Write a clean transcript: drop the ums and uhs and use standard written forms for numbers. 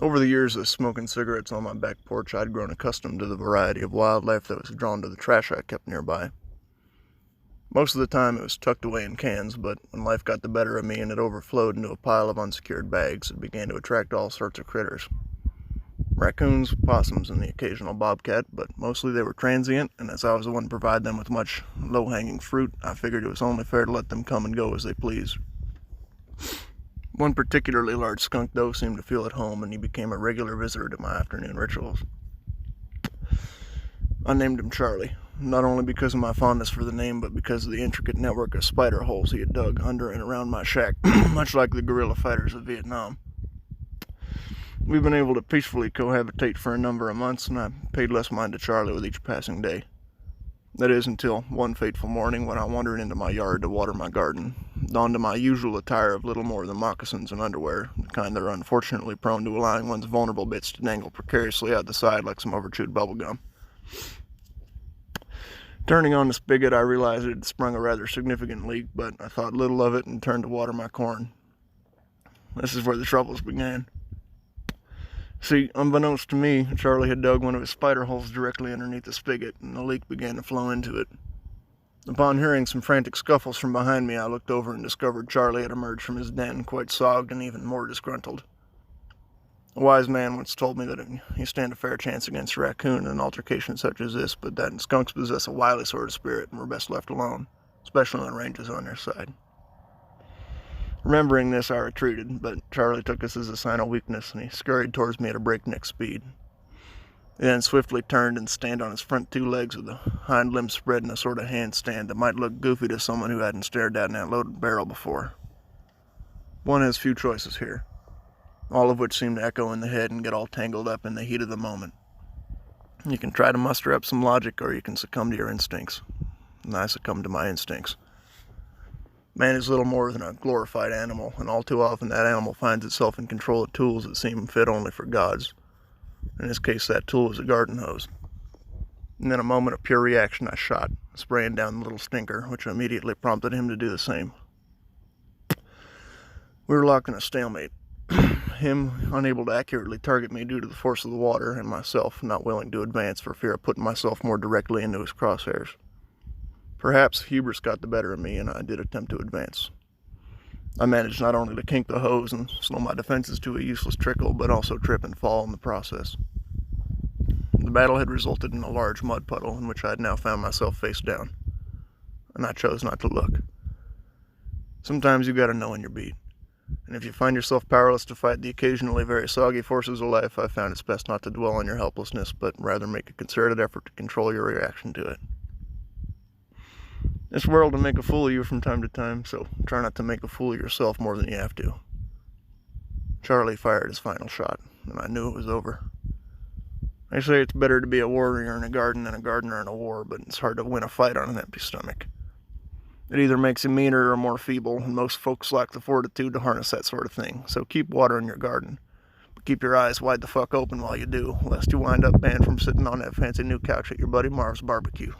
Over the years of smoking cigarettes on my back porch, I'd grown accustomed to the variety of wildlife that was drawn to the trash I kept nearby. Most of the time it was tucked away in cans, but when life got the better of me and it overflowed into a pile of unsecured bags, it began to attract all sorts of critters. Raccoons, possums, and the occasional bobcat, but mostly they were transient, and as I was the one to provide them with much low-hanging fruit, I figured it was only fair to let them come and go as they pleased. One particularly large skunk, though, seemed to feel at home, and he became a regular visitor to my afternoon rituals. I named him Charlie, not only because of my fondness for the name, but because of the intricate network of spider holes he had dug under and around my shack, much like the guerrilla fighters of Vietnam. We've been able to peacefully cohabitate for a number of months, and I paid less mind to Charlie with each passing day. That is, until one fateful morning when I wandered into my yard to water my garden, donned my usual attire of little more than moccasins and underwear, the kind that are unfortunately prone to allowing one's vulnerable bits to dangle precariously out the side like some overchewed bubblegum. Turning on the spigot, I realized it had sprung a rather significant leak, but I thought little of it and turned to water my corn. This is where the troubles began. See, unbeknownst to me, Charlie had dug one of his spider holes directly underneath the spigot, and the leak began to flow into it. Upon hearing some frantic scuffles from behind me, I looked over and discovered Charlie had emerged from his den, quite sogged and even more disgruntled. A wise man once told me that you stand a fair chance against a raccoon in an altercation such as this, but that skunks possess a wily sort of spirit and were best left alone, especially when range is on their side. Remembering this, I retreated, but Charlie took this as a sign of weakness, and he scurried towards me at a breakneck speed. He then swiftly turned and stand on his front two legs with the hind limbs spread in a sort of handstand that might look goofy to someone who hadn't stared down that loaded barrel before. One has few choices here, all of which seem to echo in the head and get all tangled up in the heat of the moment. You can try to muster up some logic, or you can succumb to your instincts. And I succumbed to my instincts. Man is little more than a glorified animal, and all too often that animal finds itself in control of tools that seem fit only for gods. In this case, that tool was a garden hose. And in a moment of pure reaction, I shot, spraying down the little stinker, which immediately prompted him to do the same. We were locked in a stalemate. Him unable to accurately target me due to the force of the water, and myself not willing to advance for fear of putting myself more directly into his crosshairs. Perhaps hubris got the better of me, and I did attempt to advance. I managed not only to kink the hose and slow my defenses to a useless trickle, but also trip and fall in the process. The battle had resulted in a large mud puddle in which I had now found myself face down, and I chose not to look. Sometimes you gotta know when you're beat, and if you find yourself powerless to fight the occasionally very soggy forces of life, I found it's best not to dwell on your helplessness, but rather make a concerted effort to control your reaction to it. This world will make a fool of you from time to time, so try not to make a fool of yourself more than you have to. Charlie fired his final shot, and I knew it was over. They say it's better to be a warrior in a garden than a gardener in a war, but it's hard to win a fight on an empty stomach. It either makes you meaner or more feeble, and most folks lack the fortitude to harness that sort of thing, so keep watering your garden. But keep your eyes wide the fuck open while you do, lest you wind up banned from sitting on that fancy new couch at your buddy Marv's barbecue.